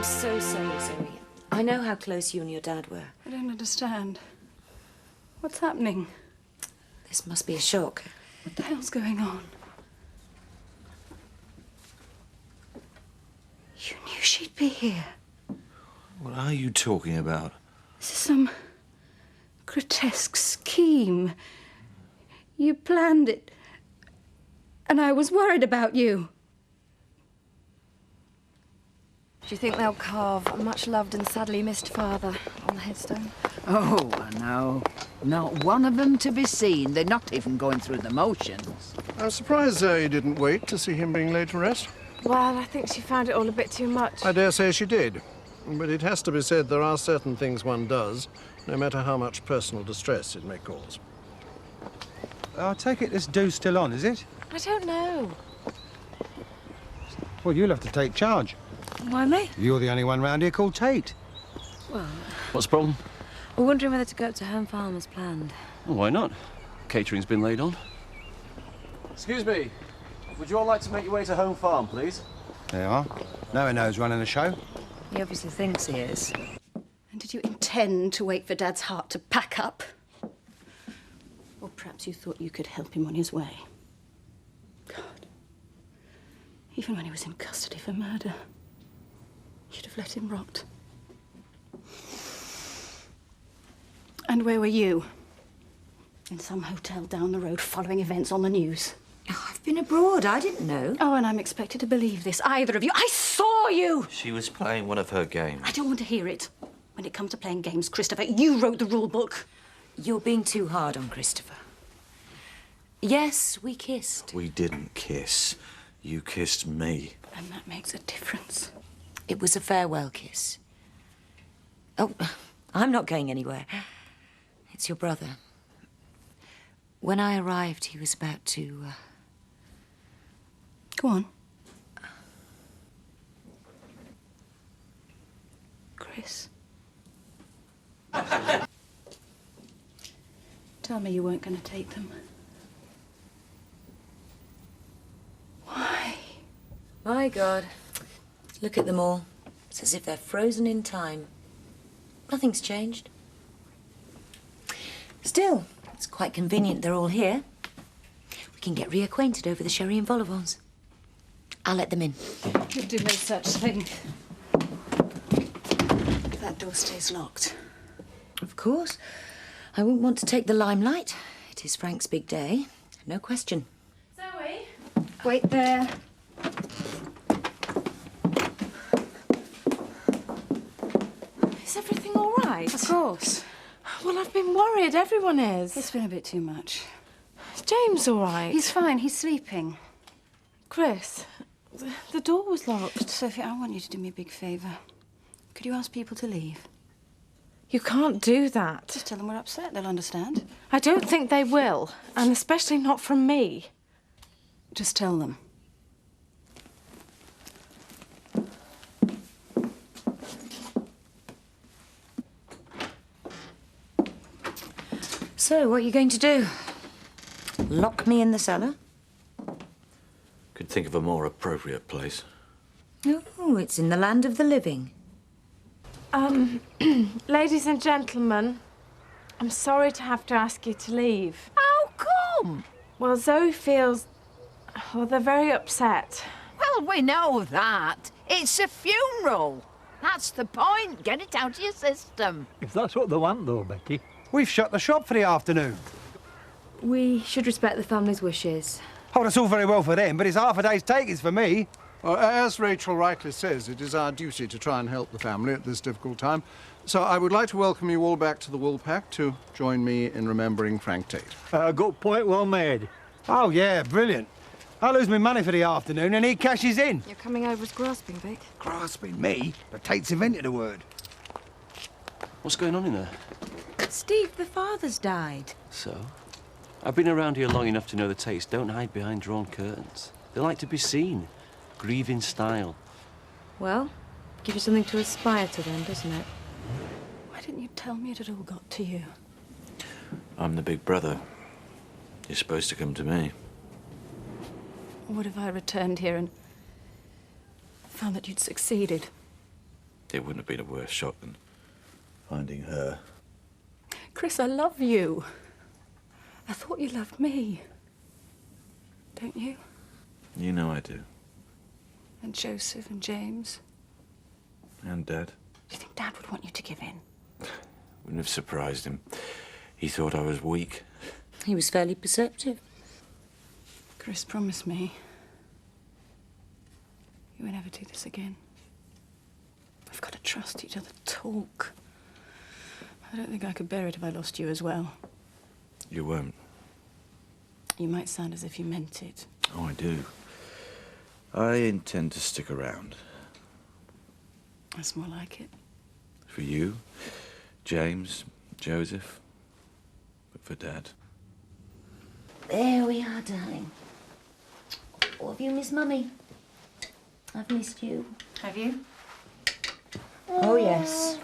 I'm so sorry, Zoe. I know how close you and your dad were. I don't understand. What's happening? This must be a shock. What the hell's going on? You knew she'd be here. What are you talking about? This is some grotesque scheme. You planned it, and I was worried about you. Do you think they'll carve a much-loved and sadly missed father on the headstone? Oh, no. Not one of them to be seen. They're not even going through the motions. I'm surprised Zoe didn't wait to see him being laid to rest. Well, I think she found it all a bit too much. I dare say she did. But it has to be said there are certain things one does, no matter how much personal distress it may cause. I take it this do's still on, is it? I don't know. Well, you'll have to take charge. Why me? You're the only one round here called Tate. Well, What's the problem? we're wondering whether to go up to Home Farm as planned. Well, why not? Catering's been laid on. Excuse me. Would you all like to make your way to Home Farm, please? There you are. No one knows running the show. He obviously thinks he is. And did you intend to wait for Dad's heart to pack up? Or perhaps you thought you could help him on his way? God. Even when he was in custody for murder, you'd have let him rot. And where were you? In some hotel down the road, following events on the news. Oh, I've been abroad. I didn't know. Oh, and I'm expected to believe this, either of you. I saw you! She was playing one of her games. I don't want to hear it. When it comes to playing games, Christopher, you wrote the rule book. You're being too hard on Christopher. Yes, we kissed. We didn't kiss. You kissed me. And that makes a difference. It was a farewell kiss. Oh, I'm not going anywhere. It's your brother. When I arrived, he was about to... Go on. Chris. Tell me you weren't going to take them. Why? My God. Look at them all. It's as if they're frozen in time. Nothing's changed. Still, it's quite convenient they're all here. We can get reacquainted over the sherry and vol au vents. I'll let them in. You'll do no such thing. That door stays locked. Of course. I wouldn't want to take the limelight. It is Frank's big day. No question. Zoe? Wait there. Is everything all right? Of course. Well, I've been worried. Everyone is. It's been a bit too much. Is James all right? He's fine. He's sleeping. Chris, the door was locked. Sophie, I want you to do me a big favour. Could you ask people to leave? You can't do that. Just tell them we're upset. They'll understand. I don't think they will, and especially not from me. Just tell them. So, what are you going to do? Lock me in the cellar? Could think of a more appropriate place. Oh, it's in the land of the living. Ladies and gentlemen, I'm sorry to have to ask you to leave. How come? Well, Zoe feels... Well, they're very upset. Well, we know that. It's a funeral. That's the point. Get it out of your system. If that's what they want, though, Becky. We've shut the shop for the afternoon. We should respect the family's wishes. Oh, that's all very well for them, but it's half a day's takings for me. Well, as Rachel rightly says, it is our duty to try and help the family at this difficult time. So I would like to welcome you all back to the Woolpack to join me in remembering Frank Tate. Good point, well made. Oh, yeah, brilliant. I lose my money for the afternoon and he cashes in. You're coming over as grasping, Vic. Grasping me? But Tate's invented a word. What's going on in there? Steve, the father's died. So? I've been around here long enough to know the Tates don't hide behind drawn curtains. They like to be seen. Grieve in style. Well, give you something to aspire to then, doesn't it? Why didn't you tell me it had all got to you? I'm the big brother. You're supposed to come to me. What if I returned here and found that you'd succeeded? It wouldn't have been a worse shock than finding her. Chris, I love you. I thought you loved me. Don't you? You know I do. And Joseph and James. And Dad. Do you think Dad would want you to give in? Wouldn't have surprised him. He thought I was weak. He was fairly perceptive. Chris, promise me you will never do this again. We've got to trust each other, talk. I don't think I could bear it if I lost you as well. You won't. You might sound as if you meant it. Oh, I do. I intend to stick around. That's more like it. For you, James, Joseph, but for Dad. There we are, darling. Oh, have you missed Mummy? I've missed you. Have you? Oh, yes.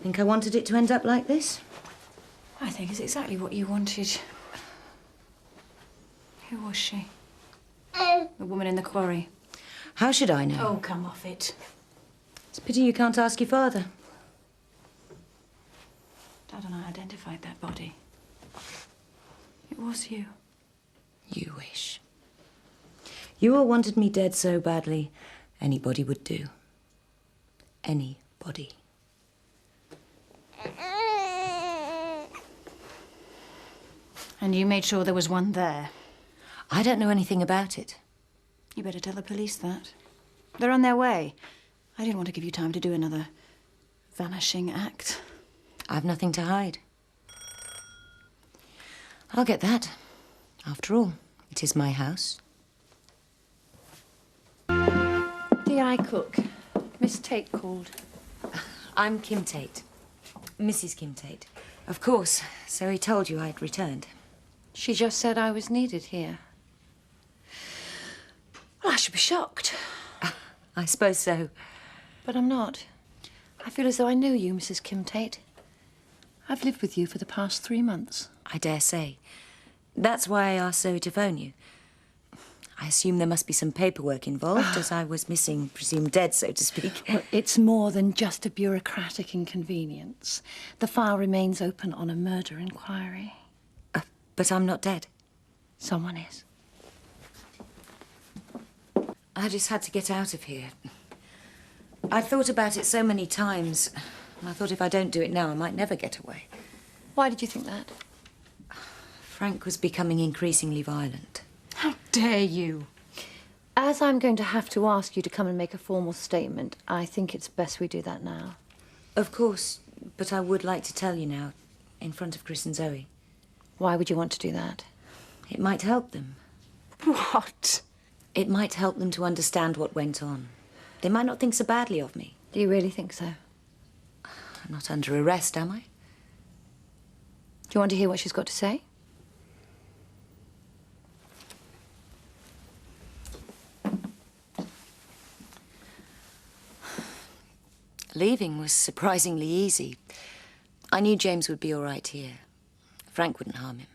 Think I wanted it to end up like this? I think it's exactly what you wanted. Who was she? The woman in the quarry. How should I know? Oh, come off it. It's a pity you can't ask your father. Dad and I identified that body. It was you. You wish. You all wanted me dead so badly, anybody would do. Anybody. And you made sure there was one there. I don't know anything about it. You better tell the police that. They're on their way. I didn't want to give you time to do another vanishing act. I've nothing to hide. I'll get that. After all, it is my house. Dear, I cook. Miss Tate called. I'm Kim Tate. Mrs. Kim Tate. Of course, so he told you I'd returned. She just said I was needed here. Well, I should be shocked. I suppose so. But I'm not. I feel as though I know you, Mrs. Kim Tate. I've lived with you for the past 3 months. I dare say. That's why I asked Zoe to phone you. I assume there must be some paperwork involved, as I was missing, presumed dead, so to speak. Well, it's more than just a bureaucratic inconvenience. The file remains open on a murder inquiry. But I'm not dead. Someone is. I just had to get out of here. I'd thought about it so many times. I thought if I don't do it now, I might never get away. Why did you think that? Frank was becoming increasingly violent. How dare you? As I'm going to have to ask you to come and make a formal statement, I think it's best we do that now. Of course, but I would like to tell you now, in front of Chris and Zoe. Why would you want to do that? It might help them. What? It might help them to understand what went on. They might not think so badly of me. Do you really think so? I'm not under arrest, am I? Do you want to hear what she's got to say? Leaving was surprisingly easy. I knew James would be all right here. Frank wouldn't harm him.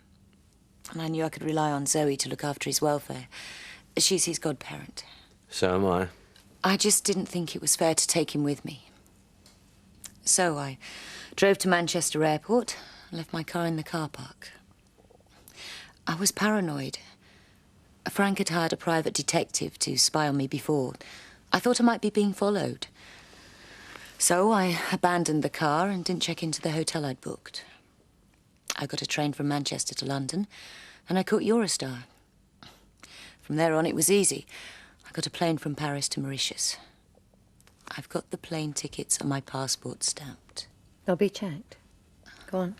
And I knew I could rely on Zoe to look after his welfare. She's his godparent. So am I. I just didn't think it was fair to take him with me. So I drove to Manchester Airport and left my car in the car park. I was paranoid. Frank had hired a private detective to spy on me before. I thought I might be being followed. So I abandoned the car and didn't check into the hotel I'd booked. I got a train from Manchester to London, and I caught Eurostar. From there on, it was easy. I got a plane from Paris to Mauritius. I've got the plane tickets and my passport stamped. They'll be checked. Go on.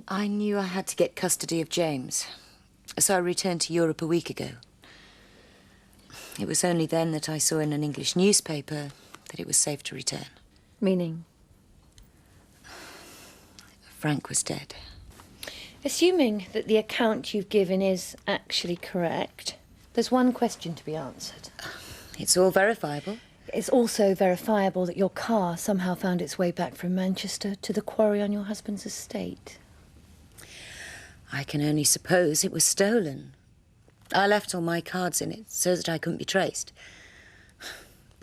I knew I had to get custody of James, so I returned to Europe a week ago. It was only then that I saw in an English newspaper that it was safe to return. Meaning? Frank was dead. Assuming that the account you've given is actually correct, there's one question to be answered. It's all verifiable. It's also verifiable that your car somehow found its way back from Manchester to the quarry on your husband's estate. I can only suppose it was stolen. I left all my cards in it so that I couldn't be traced.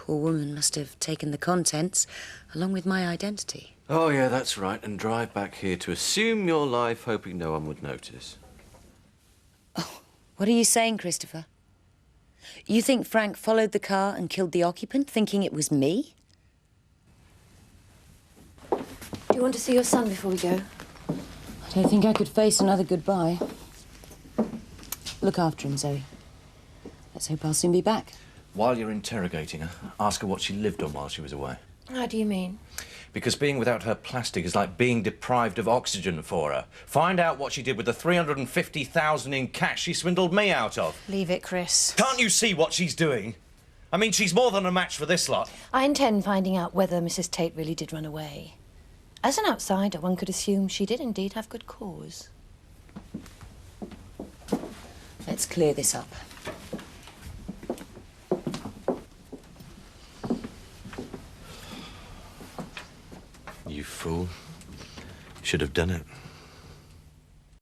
poor woman must have taken the contents, along with my identity. Oh, yeah, that's right. And drive back here to assume your life, hoping no one would notice. Oh, what are you saying, Christopher? You think Frank followed the car and killed the occupant, thinking it was me? Do you want to see your son before we go? I don't think I could face another goodbye. Look after him, Zoe. Let's hope I'll soon be back. While you're interrogating her, ask her what she lived on while she was away. How do you mean? Because being without her plastic is like being deprived of oxygen for her. Find out what she did with the $350,000 in cash she swindled me out of. Leave it, Chris. Can't you see what she's doing? I mean, she's more than a match for this lot. I intend finding out whether Mrs. Tate really did run away. As an outsider, one could assume she did indeed have good cause. Let's clear this up. You fool. Should have done it.